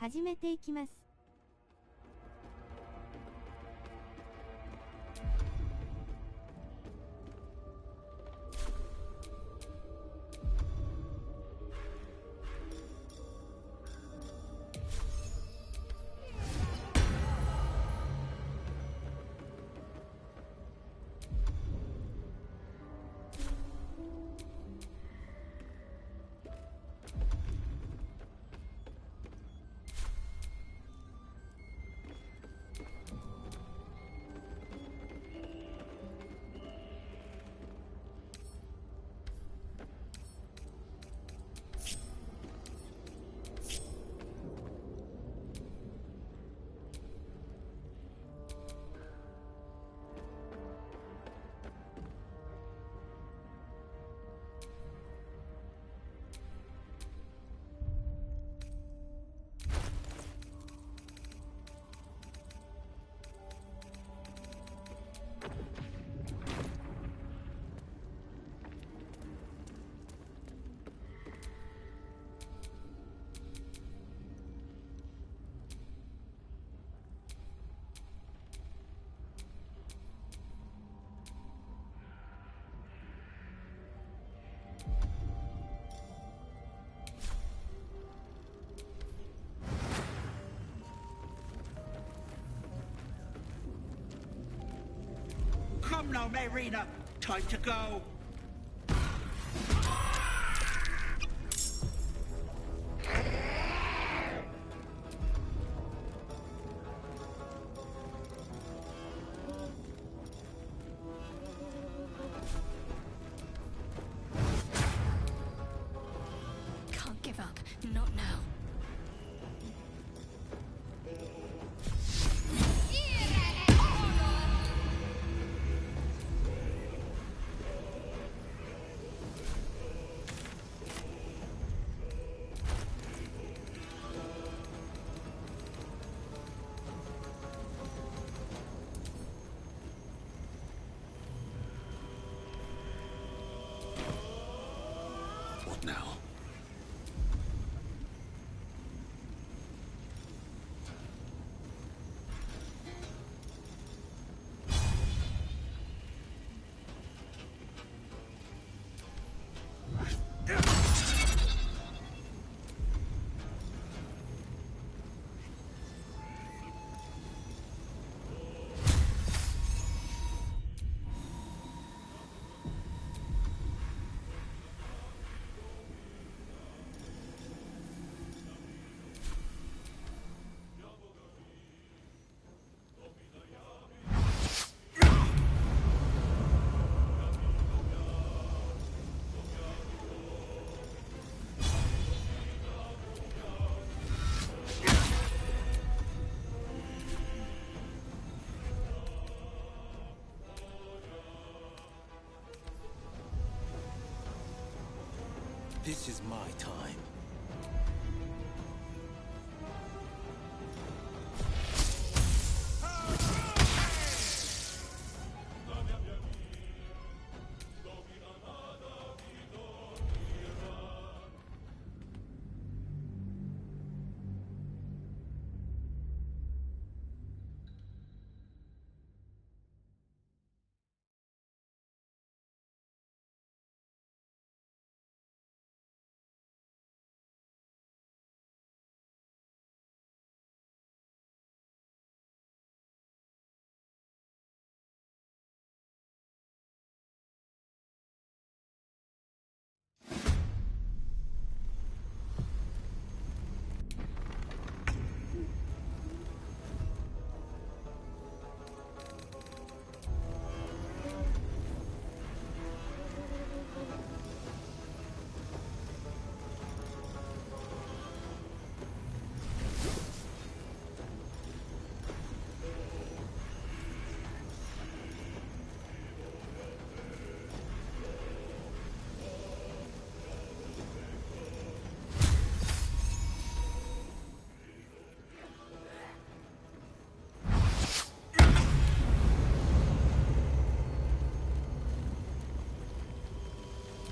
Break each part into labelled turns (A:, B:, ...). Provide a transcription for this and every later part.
A: 始めていきます。
B: Come now, Marina. Time to go.
C: Can't give up. Not now.
B: What now?
D: This is my time.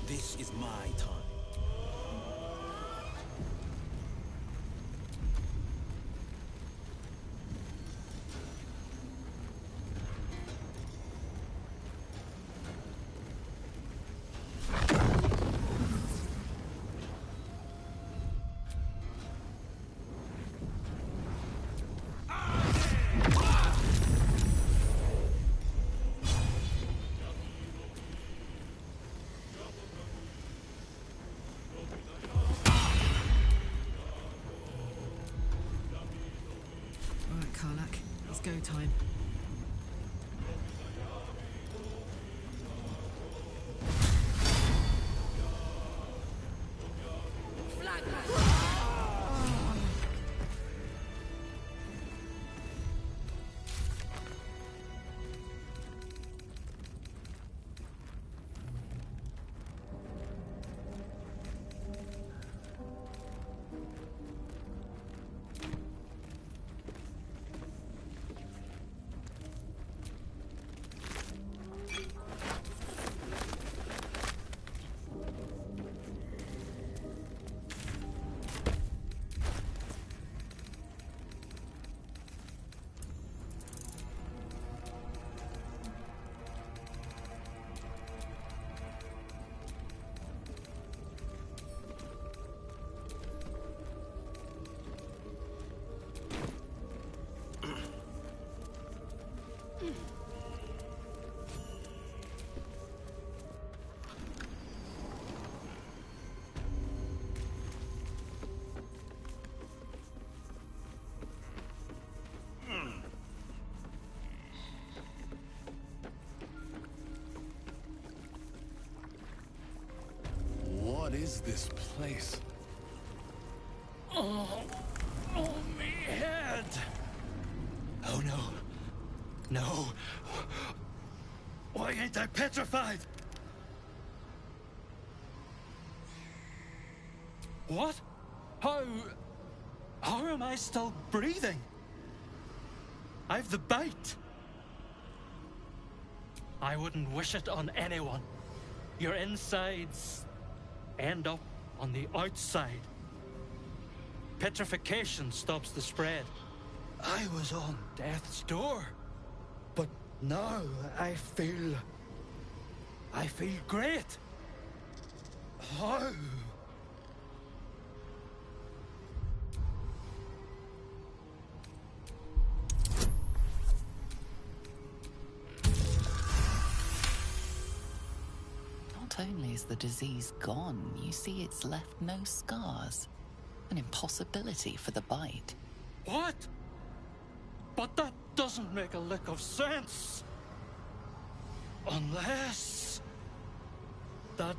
D: This is my time.
A: Karlak. It's go time.
D: What is this place?
B: Oh, me head. Oh no. No. Why ain't I petrified? What? How am I still breathing? I've the bite. I wouldn't wish it on anyone. Your insides end up on the outside. Petrification stops the spread. I was on death's door. But now I feel great. How?
E: Not only is the disease gone, you see it's left no scars. An impossibility for the bite.
B: What? But that doesn't make a lick of sense. Unless that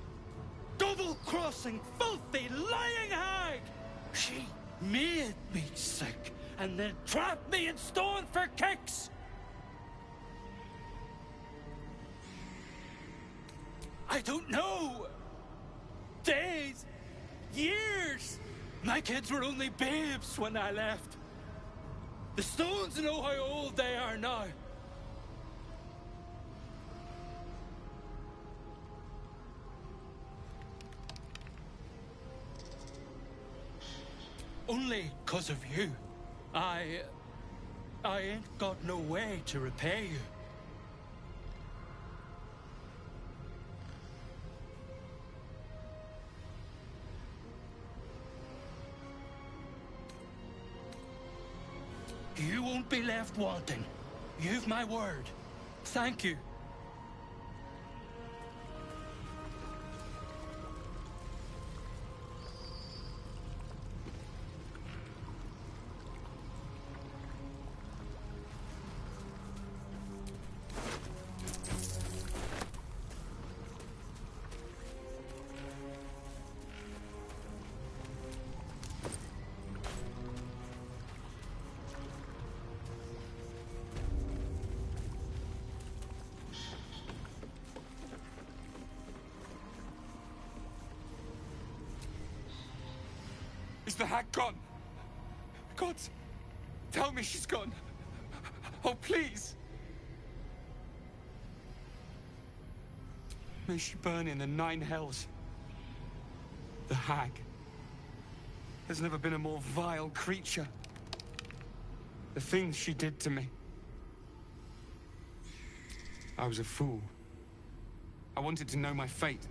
B: double-crossing, filthy, lying hag! She made me sick and then trapped me in stone for kicks! I don't know! Days, years! My kids were only babes when I left. The stones know how old they are now. Only 'cause of you. I ain't got no way to repay you. You won't be left wanting. You've my word. Thank you.
F: Is the hag gone? God, tell me she's gone. Oh, please. May she burn in the 9 hells. The hag. There's never been a more vile creature. The things she did to me. I was a fool. I wanted to know my fate.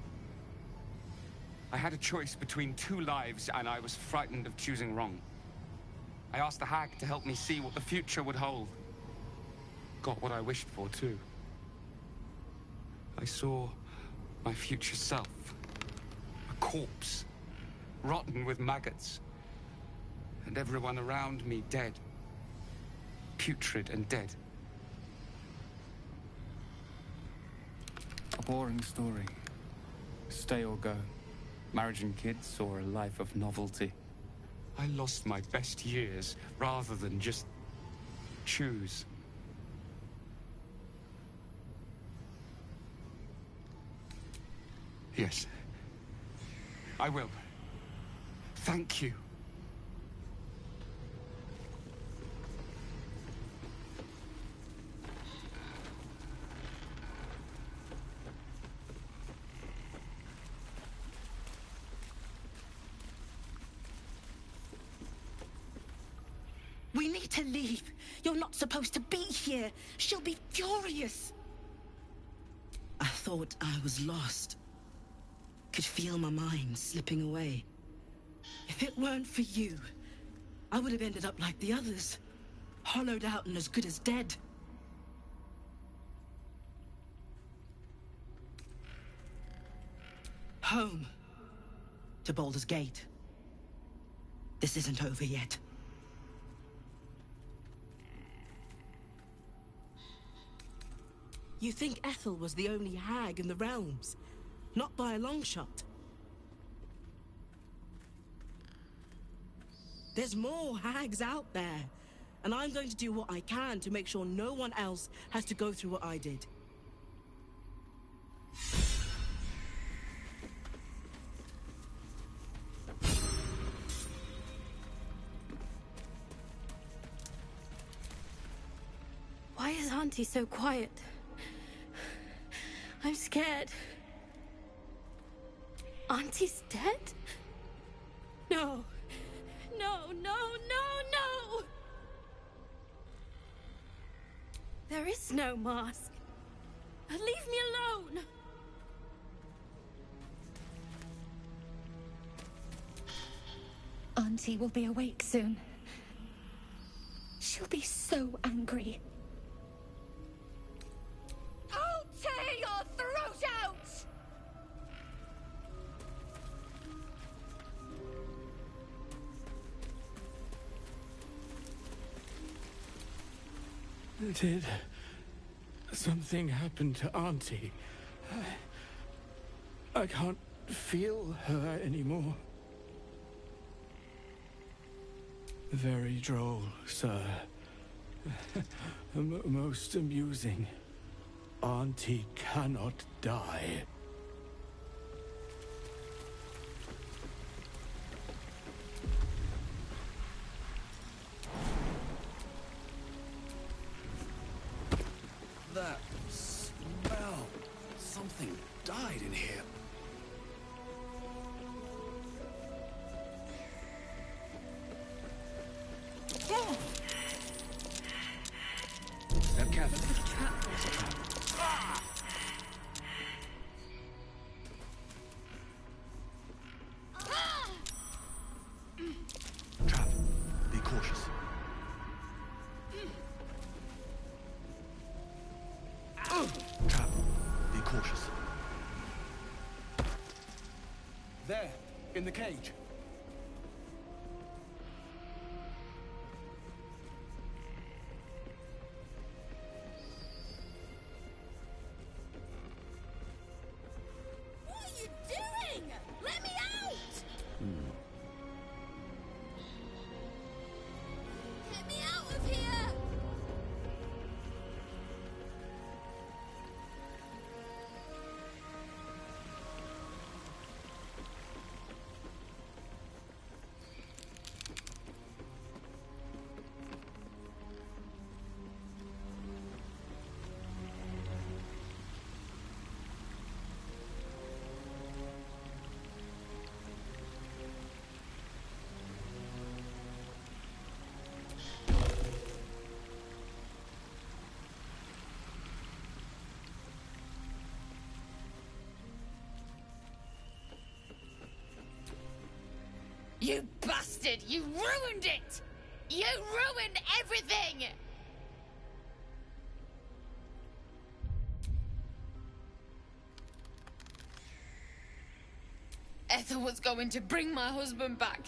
F: I had a choice between 2 lives, and I was frightened of choosing wrong. I asked the hag to help me see what the future would hold. Got what I wished for, too. I saw my future self. A corpse, rotten with maggots. And everyone around me dead. putrid and dead.
D: A boring story. Stay or go. Marriage and kids, or a life of novelty.
F: I lost my best years rather than just choose. Yes. I will. Thank you.
A: We need to leave. You're not supposed to be here. She'll be furious. I thought I was lost. Could feel my mind slipping away. If it weren't for you, I would have ended up like the others. Hollowed out and as good as dead. Home. To Baldur's Gate. This isn't over yet. You think Ethel was the only hag in the realms? Not by a long shot. There's more hags out there, and I'm going to do what I can to make sure no one else has to go through what I did.
C: Why is Auntie so quiet? I'm scared. Auntie's dead? No. No, no, no, no! There is no mask. Leave me alone! Auntie will be awake soon. She'll be so angry. I'll tear your throat out!
B: Did something happen to Auntie? I can't feel her anymore. Very droll, sir. Most amusing. Auntie cannot die.
D: That smell. Something died in here. Step carefully. Trap. Be cautious. Trap. Be cautious. There, in the cage.
C: What are you doing? Let me out! Get me out of here! You bastard! You ruined it! You ruined everything! Ethel was going to bring my husband back.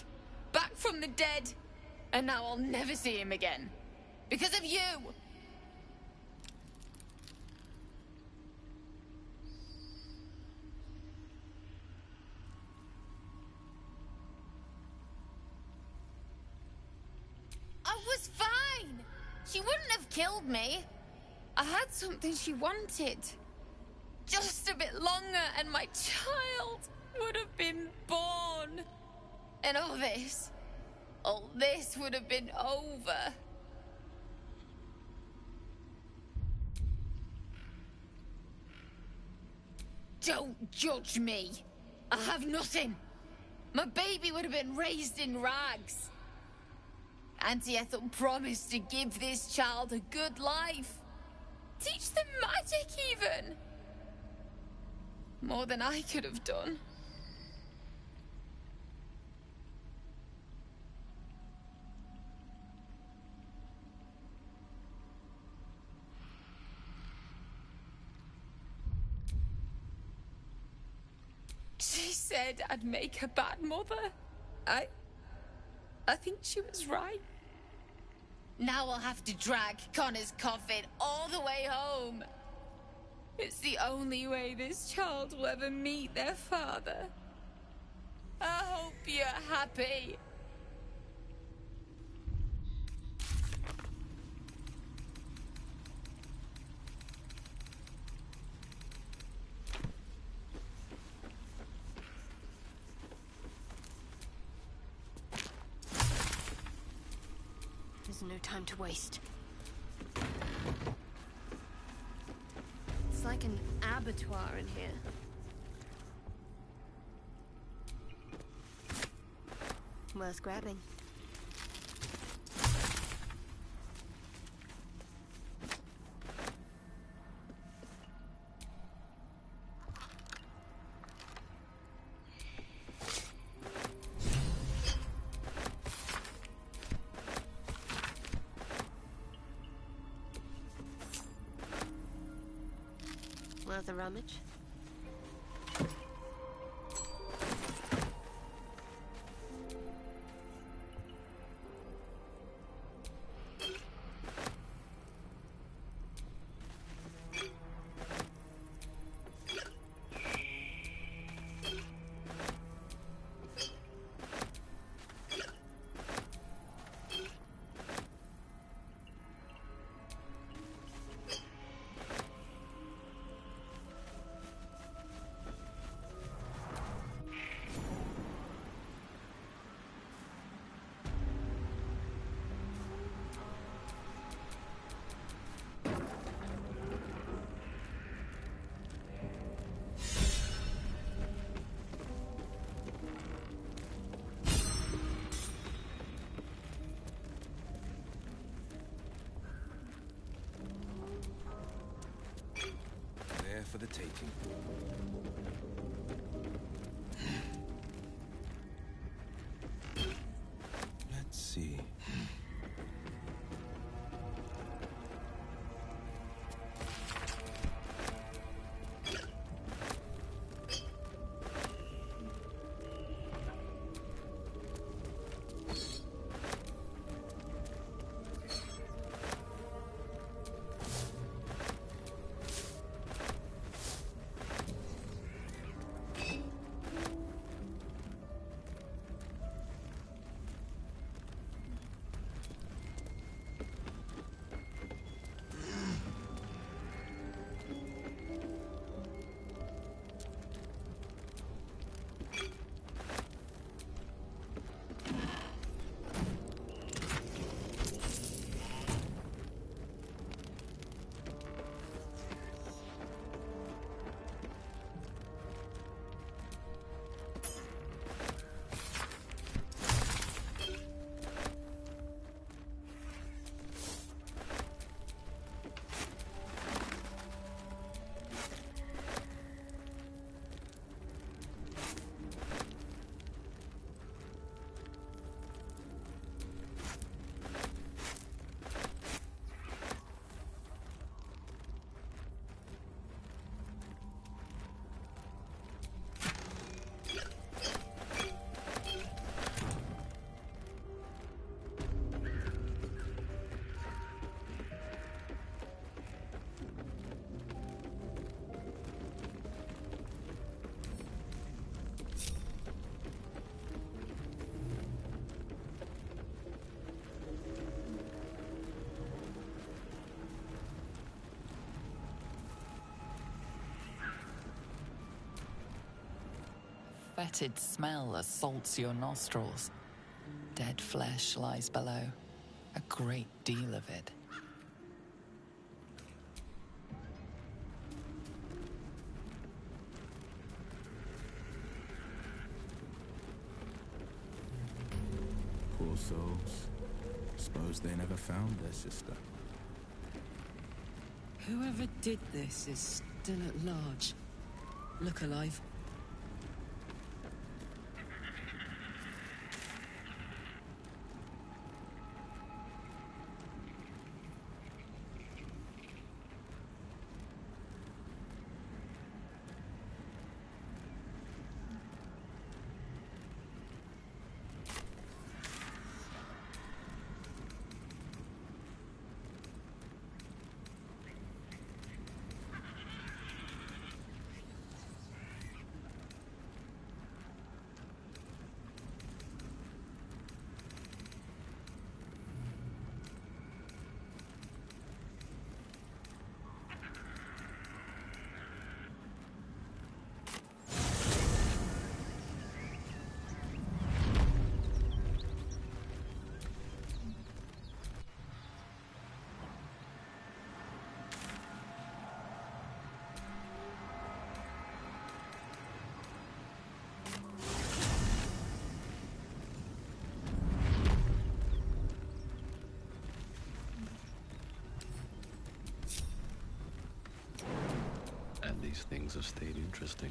C: Back from the dead. And now I'll never see him again. Because of you! I was fine! She wouldn't have killed me. I had something she wanted. Just a bit longer and my child would have been born. And all this would have been over. Don't judge me. I have nothing. My baby would have been raised in rags. Auntie Ethel promised to give this child a good life. Teach them magic, even. More than I could have done. She said I'd make a bad mother. I think she was right. Now I'll have to drag Connor's coffin all the way home. It's the only way this child will ever meet their father. I hope you're happy.
G: There's no time to waste. It's like an abattoir in here. Worth grabbing. Worth a rummage?
H: For the taking. Let's see.
E: fetid smell assaults your nostrils. Dead flesh lies below, a great deal of it.
H: Poor souls. Suppose they never found their sister.
A: Whoever did this is still at large. Look alive.
I: These things have stayed interesting.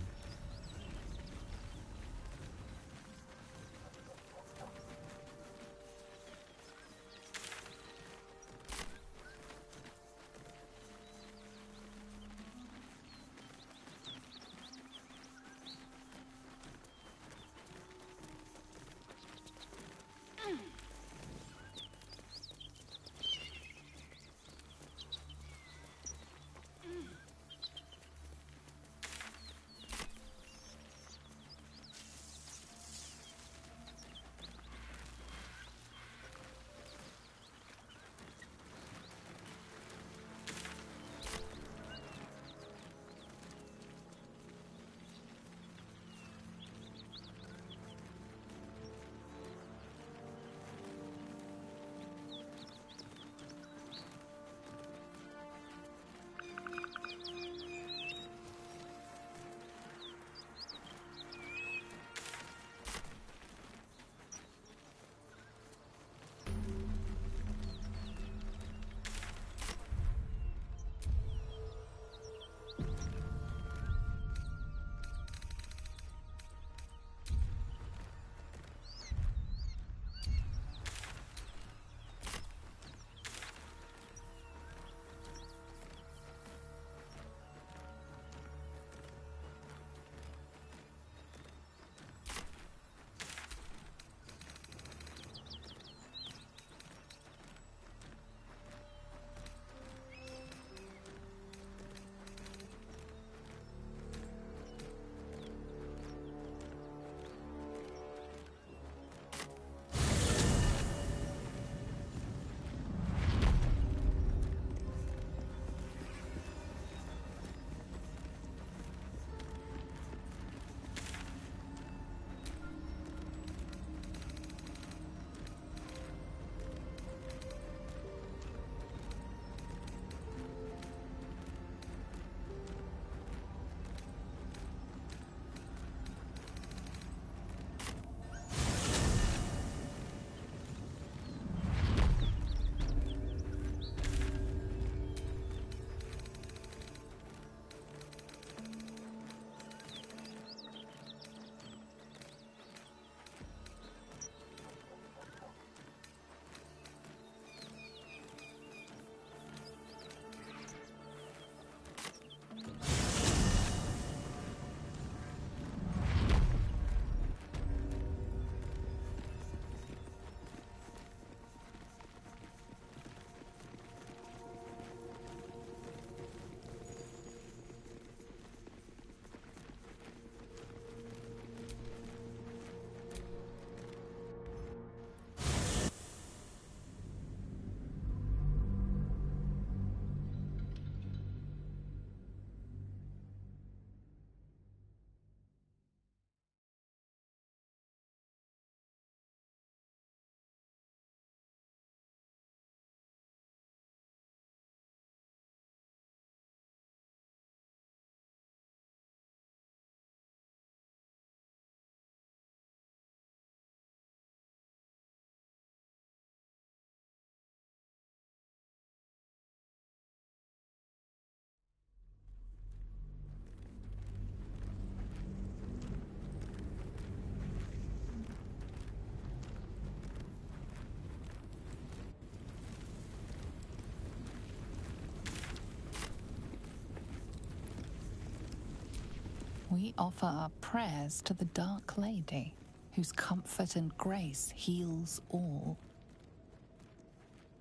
E: We offer our prayers to the Dark Lady, whose comfort and grace heals all.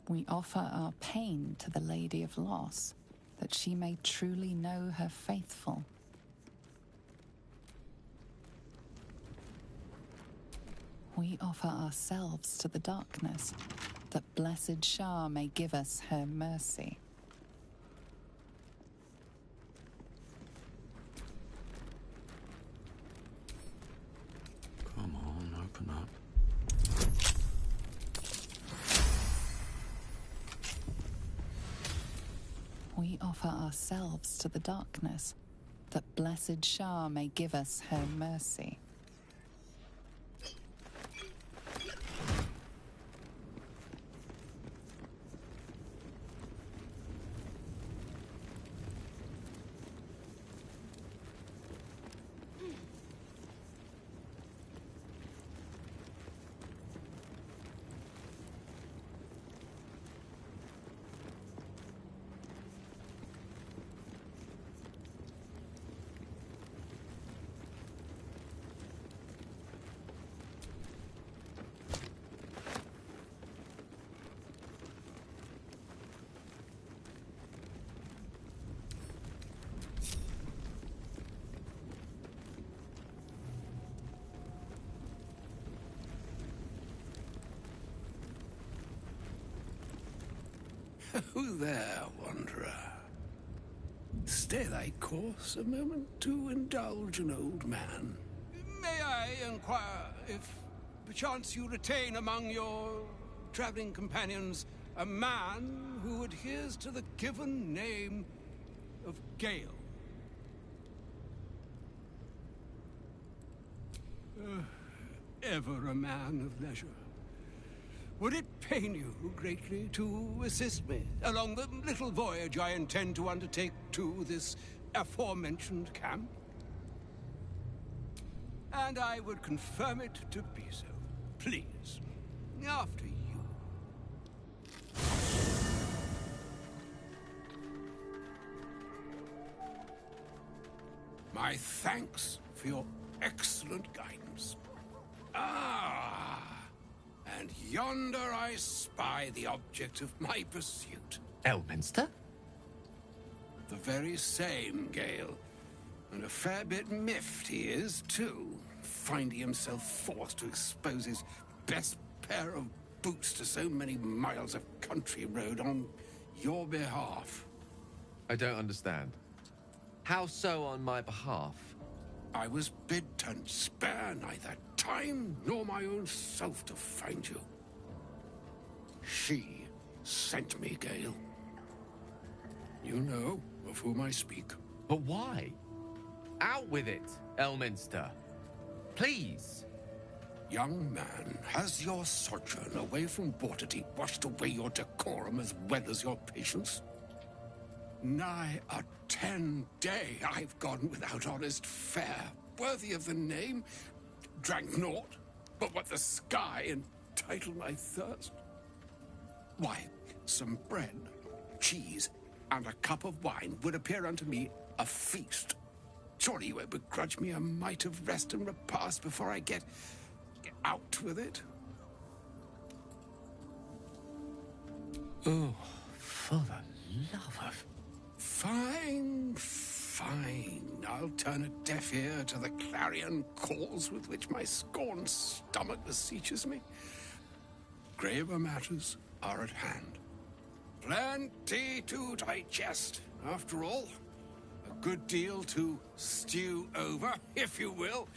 E: We offer our pain to the Lady of Loss, that she may truly know her faithful. We offer ourselves to the darkness, that blessed Shah may give us her mercy.
I: Come on, open up.
E: We offer ourselves to the darkness, that blessed Shah may give us her mercy.
J: Who there, wanderer? Stay thy course a moment to indulge an old man. May I inquire if, perchance, you retain among your traveling companions a man who adheres to the given name of Gale? Ever a man of leisure. Would it pain you greatly to assist me along the little voyage I intend to undertake to this aforementioned camp? And I would confirm it to be so. Please, after you. My thanks for your excellent guidance. And yonder I spy the object of my pursuit.
K: Elminster?
J: The very same, Gale. And a fair bit miffed he is, too, finding himself forced to expose his best pair of boots to so many miles of country road on your behalf.
K: I don't understand. How so on my behalf?
J: I was bid to spare neither time nor my own self to find you. She sent me, Gale. You know of whom I speak.
K: But why? Out with it, Elminster. Please.
J: Young man, has your sojourn away from Waterdeep washed away your decorum as well as your patience? Nigh a 10-day I've gone without honest fare, worthy of the name. Drank naught but what the sky entitled my thirst. Why, some bread, cheese, and a cup of wine would appear unto me a feast. Surely you won't begrudge me a mite of rest and repast before I get out with it?
K: Oh, for the love of...
J: Fine, fine. I'll turn a deaf ear to the clarion calls with which my scorned stomach beseeches me. Graver matters are at hand. Plenty to digest, after all. A good deal to stew over, if you will.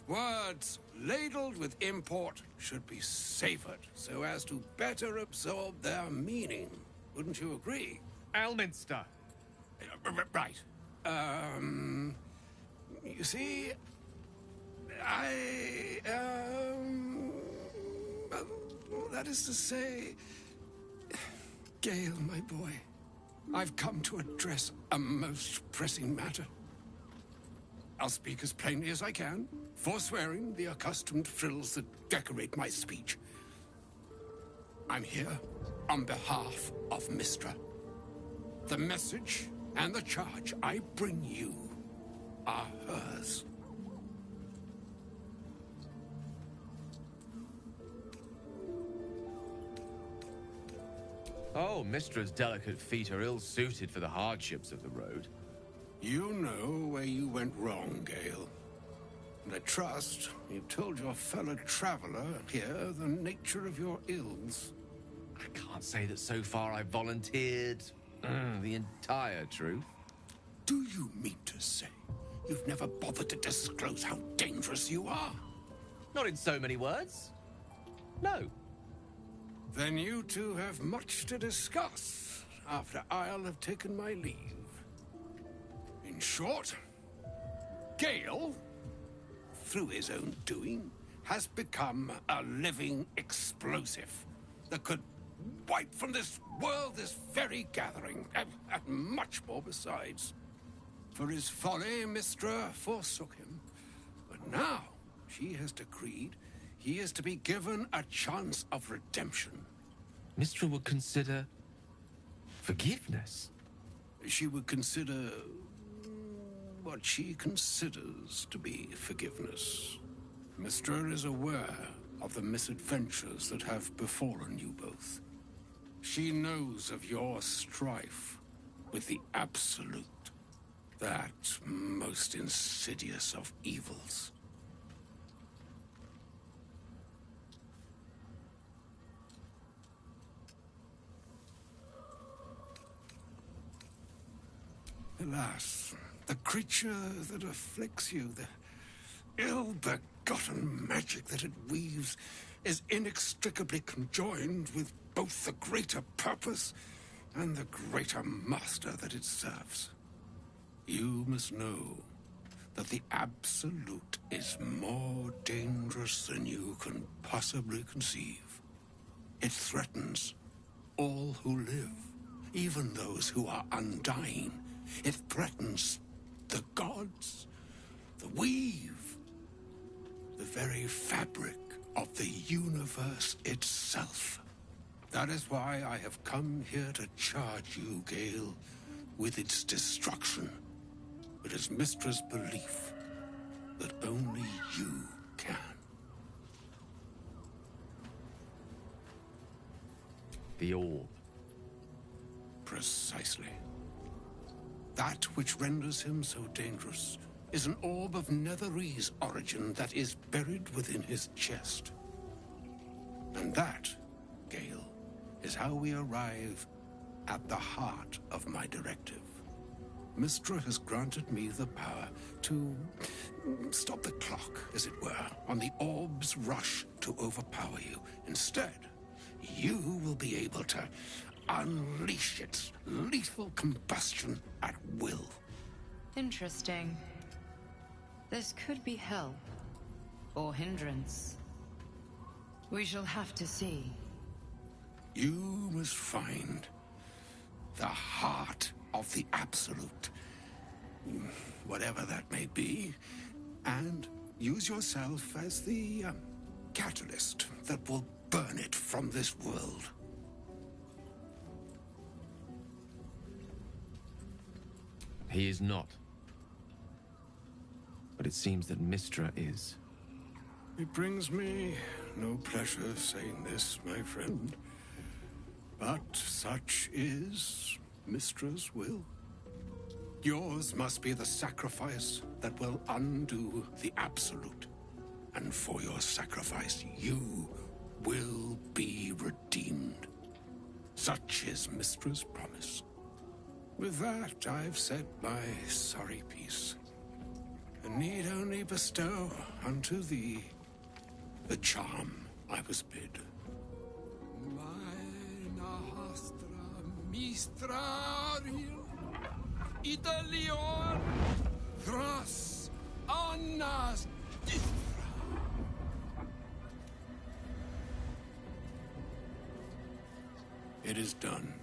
J: Words ladled with import should be savored so as to better absorb their meaning. Wouldn't you agree?
K: Elminster.
J: Right. You see, that is to say, Gale, my boy, I've come to address a most pressing matter. I'll speak as plainly as I can, forswearing the accustomed frills that decorate my speech. I'm here on behalf of Mystra. The message and the charge I bring you are hers.
K: Oh, Mistra's delicate feet are ill-suited for the hardships of the road.
J: You know where you went wrong, Gale. And I trust you've told your fellow traveler here the nature of your ills.
K: I can't say that so far I've volunteered the entire truth.
J: Do you mean to say you've never bothered to disclose how dangerous you are?
K: Not in so many words. No.
J: Then you two have much to discuss after I'll have taken my leave. In short, Gale, through his own doing, has become a living explosive that could wipe from this world this very gathering, and much more besides. For his folly, Mistra forsook him. But now she has decreed he is to be given a chance of redemption.
K: Mistra would consider forgiveness.
J: She would consider what she considers to be forgiveness. Mistra is aware of the misadventures that have befallen you both. She knows of your strife with the Absolute, that most insidious of evils. Alas, the creature that afflicts you, the ill-begotten magic that it weaves, is inextricably conjoined with both the greater purpose and the greater master that it serves. You must know that the Absolute is more dangerous than you can possibly conceive. It threatens all who live, even those who are undying. It threatens the gods, the weave, the very fabric of the universe itself. That is why I have come here to charge you, Gale, with its destruction. It is Mistra's belief that only you can.
K: The orb.
J: Precisely. That which renders him so dangerous is an orb of Netherese origin that is buried within his chest. And that, Gale, is how we arrive at the heart of my directive. Mistra has granted me the power to stop the clock, as it were, on the orb's rush to overpower you. Instead, you will be able to unleash its lethal combustion at will.
L: Interesting. This could be help, or hindrance. We shall have to see.
J: You must find the heart of the Absolute, whatever that may be, and use yourself as the catalyst that will burn it from this world.
K: He is not. But it seems that Mistra is.
J: It brings me no pleasure saying this, my friend. But such is Mistra's will. Yours must be the sacrifice that will undo the Absolute. And for your sacrifice, you will be redeemed. Such is Mistra's promise. With that, I've said my sorry piece, and need only bestow unto thee the charm I was bid. Mistrarium Italion Thras Annas It is done.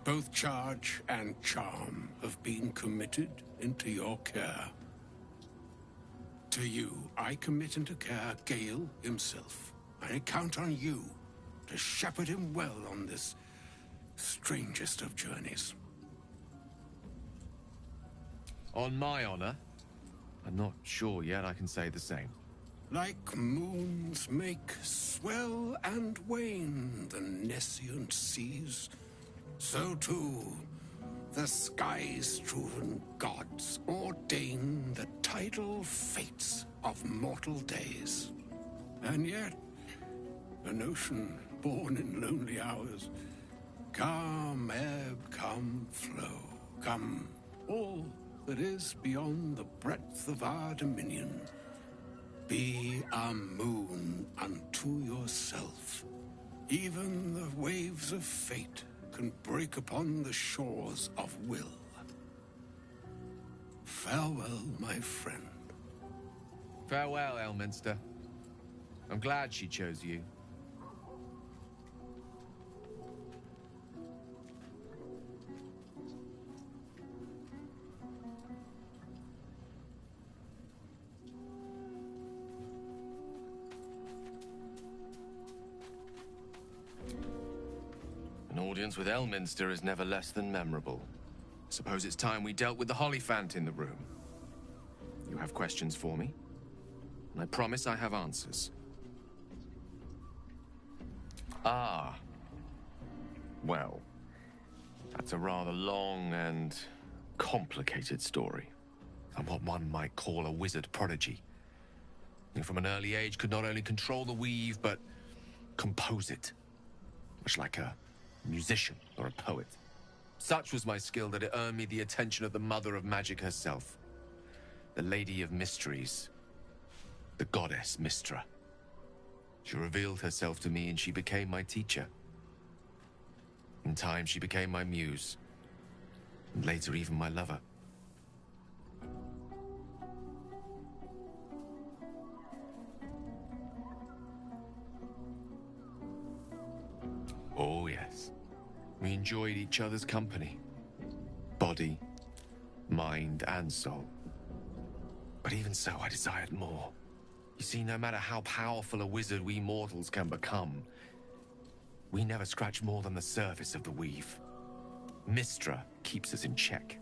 J: Both charge and charm have been committed into your care. To you, I commit into care Gale himself. I count on you to shepherd him well on this strangest of journeys.
K: On my honor, I'm not sure yet I can say the same.
J: Like moons make swell and wane the nescient seas, so too the sky-strewn gods ordain the tidal fates of mortal days. And yet, an ocean born in lonely hours, come ebb, come flow, come all that is beyond the breadth of our dominion. Be a moon unto yourself. Even the waves of fate can break upon the shores of will. Farewell, my friend.
K: Farewell, Elminster. I'm glad she chose you. An audience with Elminster is never less than memorable. I suppose it's time we dealt with the Hollyphant in the room. You have questions for me? And I promise I have answers. Ah. Well, that's a rather long and complicated story. I'm what one might call a wizard prodigy. Who from an early age could not only control the weave, but compose it. Much like a musician or a poet. Such was my skill that it earned me the attention of the mother of magic herself. The Lady of Mysteries. The goddess Mystra. She revealed herself to me and she became my teacher. In time, she became my muse. And later, even my lover. Oh, yes. We enjoyed each other's company. Body, mind, and soul. But even so, I desired more. You see, no matter how powerful a wizard we mortals can become, we never scratch more than the surface of the weave. Mystra keeps us in check.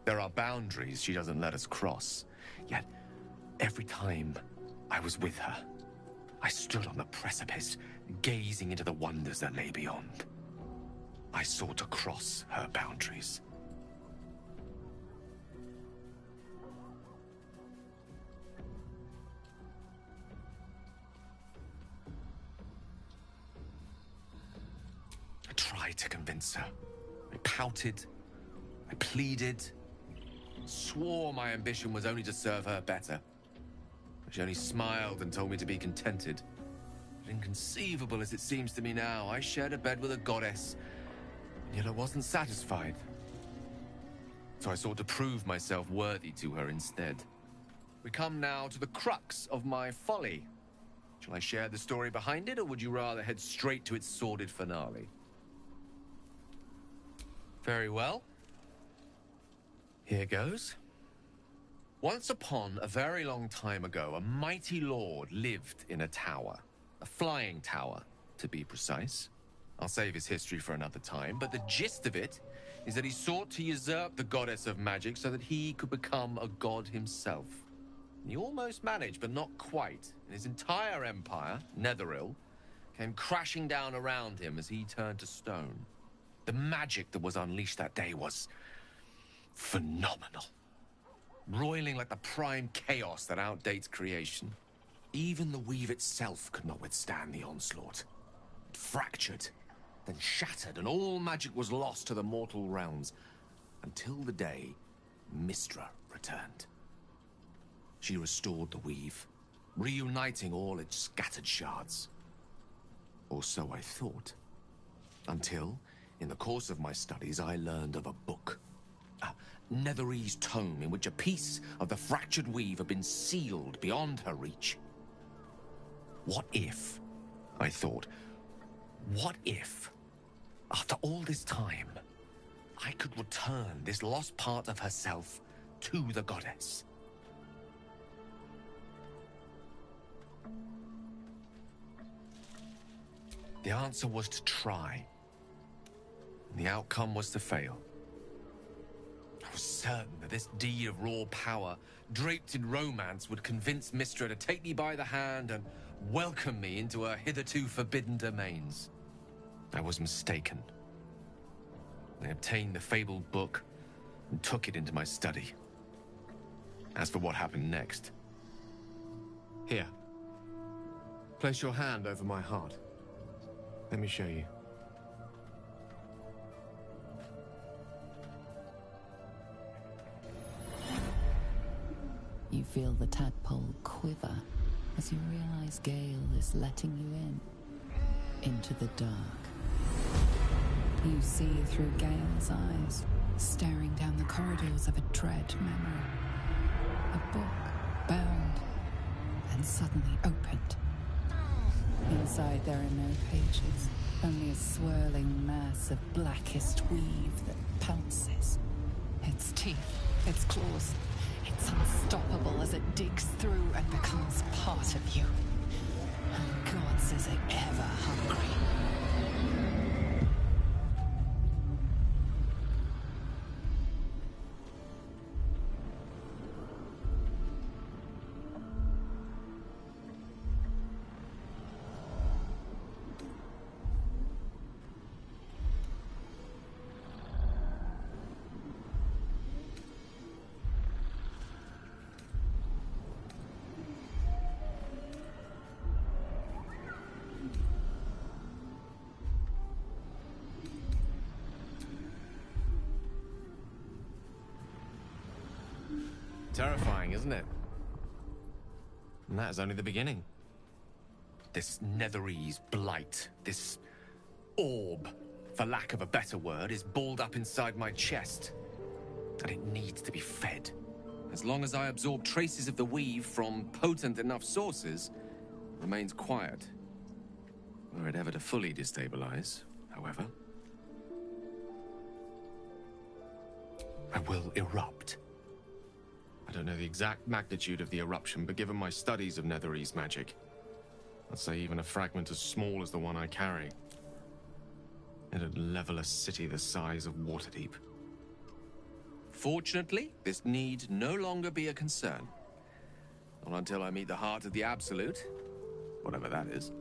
K: There are boundaries she doesn't let us cross. Yet, every time I was with her, I stood on the precipice, gazing into the wonders that lay beyond. I sought to cross her boundaries. I tried to convince her. I pouted. I pleaded. Swore my ambition was only to serve her better. She only smiled and told me to be contented. But inconceivable as it seems to me now, I shared a bed with a goddess, and yet I wasn't satisfied. So I sought to prove myself worthy to her instead. We come now to the crux of my folly. Shall I share the story behind it, or would you rather head straight to its sordid finale? Very well. Here goes. Once upon a very long time ago, a mighty lord lived in a tower. A flying tower, to be precise. I'll save his history for another time, but the gist of it is that he sought to usurp the goddess of magic so that he could become a god himself. He almost managed, but not quite. And his entire empire, Netheril, came crashing down around him as he turned to stone. The magic that was unleashed that day was phenomenal. Roiling like the prime chaos that outdates creation. Even the weave itself could not withstand the onslaught. It fractured, then shattered, and all magic was lost to the mortal realms. Until the day Mystra returned. She restored the weave, reuniting all its scattered shards. Or so I thought. Until, in the course of my studies, I learned of a book. A Netherese tome in which a piece of the fractured weave had been sealed beyond her reach. What if, I thought, what if, after all this time, I could return this lost part of herself to the goddess? The answer was to try. The outcome was to fail. I was certain that this deed of raw power, draped in romance, would convince Mystra to take me by the hand and welcome me into her hitherto forbidden domains. I was mistaken. I obtained the fabled book and took it into my study. As for what happened next... Here. Place your hand over my heart. Let me show you.
E: You feel the tadpole quiver as you realize Gale is letting you into the dark. You see through Gale's eyes, staring down the corridors of a dread memory. A book bound and suddenly opened. Inside there are no pages, only a swirling mass of blackest weave that pounces. Its teeth, its claws, it's unstoppable as it digs through and becomes part of you. And gods, is it ever hungry.
K: Terrifying, isn't it? And that is only the beginning. This Netherese blight, this orb, for lack of a better word, is balled up inside my chest. And it needs to be fed. As long as I absorb traces of the weave from potent enough sources, it remains quiet. Were it ever to fully destabilize, however, I will erupt. I don't know the exact magnitude of the eruption, but given my studies of Netherese magic, I'd say even a fragment as small as the one I carry, it'd level a city the size of Waterdeep. Fortunately, this need no longer be a concern. Not until I meet the heart of the Absolute, whatever that is.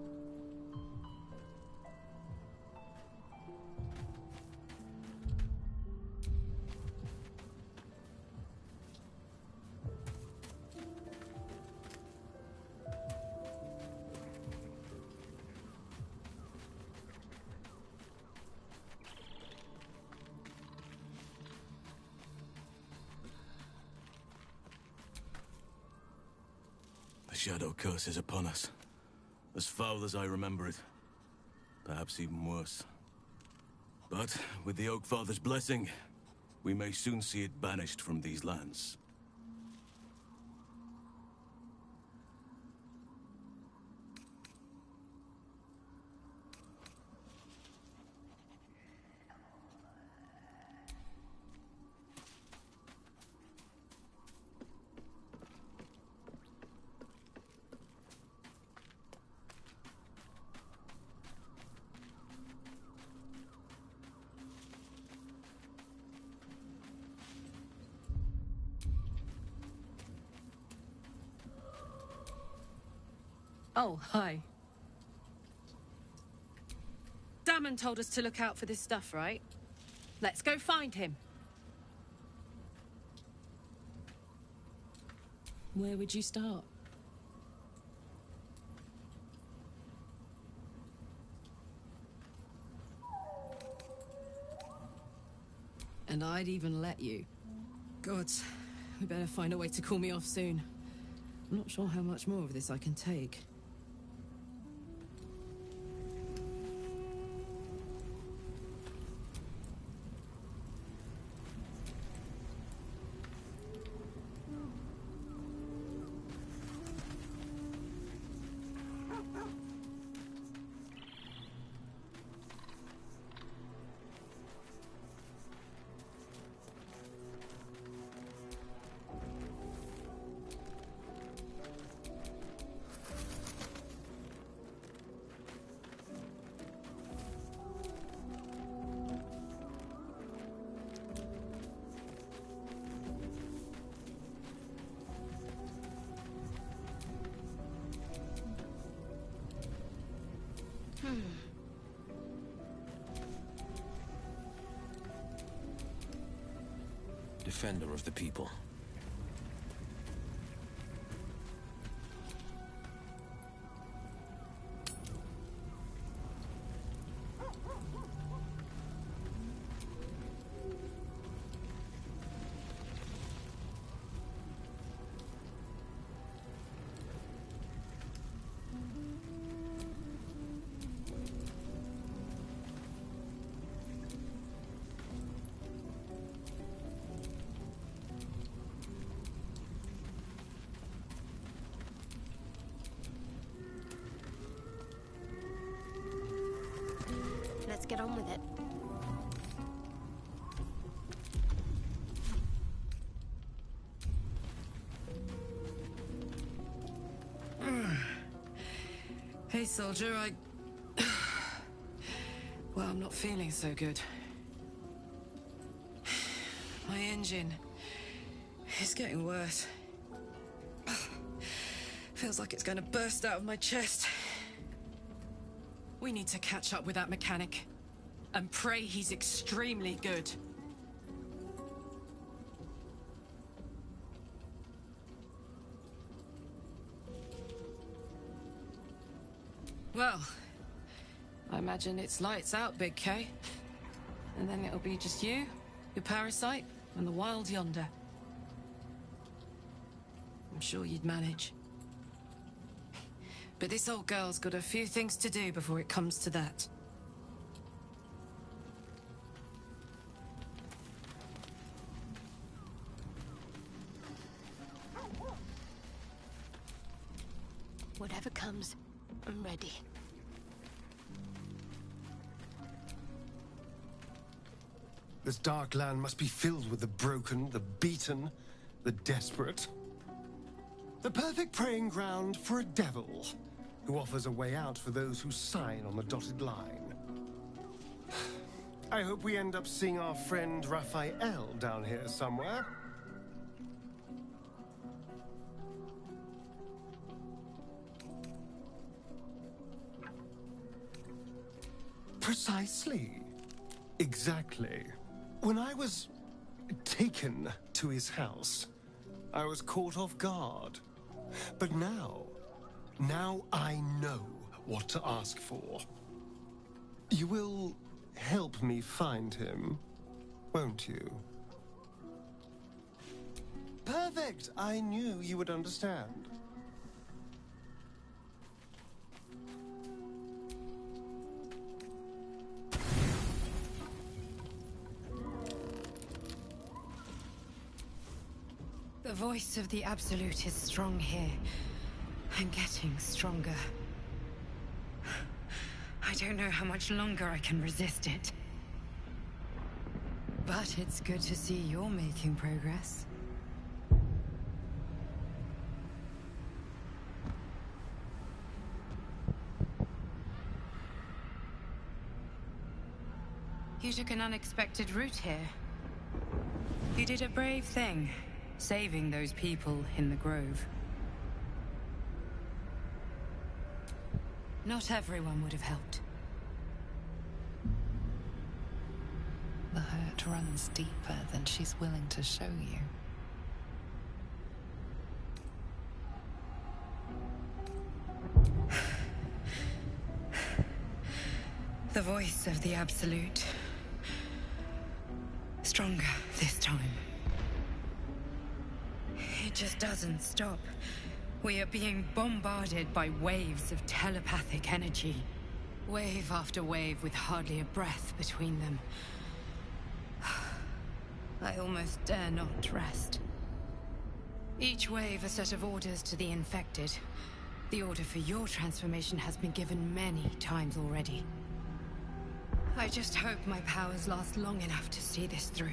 M: The Shadow Curse is upon us. As foul as I remember it. Perhaps even worse. But with the Oak Father's blessing, we may soon see it banished from these lands.
N: Oh, hi. Damon told us to look out for this stuff, right? Let's go find him. Where would you start? And I'd even let you. Gods, we better find a way to cool me off soon. I'm not sure how much more of this I can take.
O: defender of the people.
G: Let's get on with it.
N: Hey, soldier, well, I'm not feeling so good. My engine is getting worse. Feels like it's going to burst out of my chest. We need to catch up with that mechanic and pray he's extremely good. Well, I imagine it's lights out, Big K. And then it'll be just you, your parasite, and the wild yonder. I'm sure you'd manage. But this old girl's got a few things to do before it comes to that.
G: Whatever comes, I'm ready.
P: This dark land must be filled with the broken, the beaten, the desperate. The perfect preying ground for a devil who offers a way out for those who sign on the dotted line. I hope we end up seeing our friend Raphael down here somewhere. Precisely. Exactly. When I was taken to his house, I was caught off guard. But now I know what to ask for. You will help me find him, won't you? Perfect! I knew you would understand.
L: The voice of the Absolute is strong here, and getting stronger. I don't know how much longer I can resist it. But it's good to see you're making progress. You took an unexpected route here. You did a brave thing, saving those people in the grove. Not everyone would have helped.
E: The hurt runs deeper than she's willing to show you.
L: The voice of the Absolute. Stronger this time. It just doesn't stop. We are being bombarded by waves of telepathic energy. Wave after wave with hardly a breath between them. I almost dare not rest. Each wave a set of orders to the infected. The order for your transformation has been given many times already. I just hope my powers last long enough to see this through.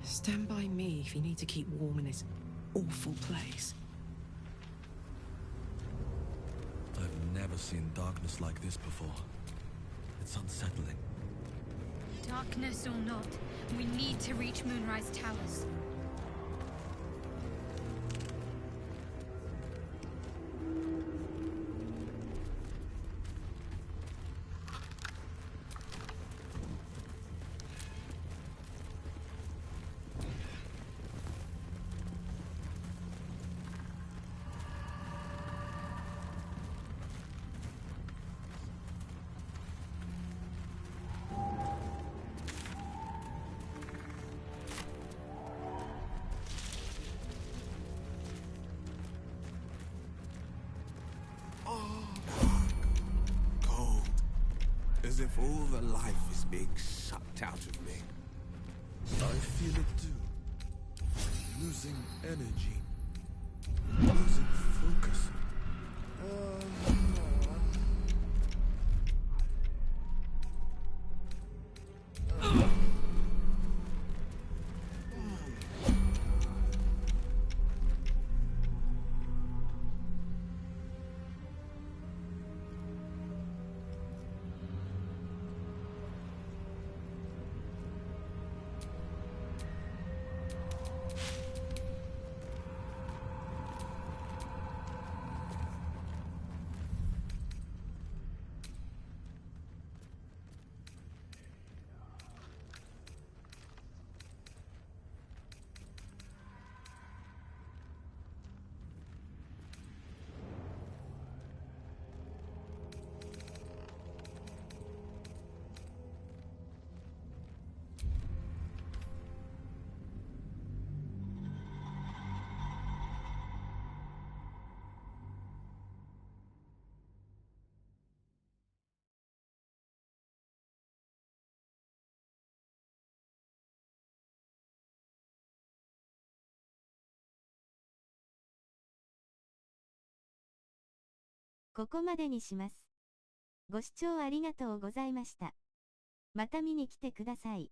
N: Stand by me if you need to keep warm in this awful place.
H: I've never seen darkness like this before. It's unsettling.
G: Darkness or not, we need to reach Moonrise Towers.
M: As if all the life is being sucked out of me.
H: I feel it too. Losing energy. Losing focus. .
O: ここまでにします。ご視聴ありがとうございました。また見に来てください。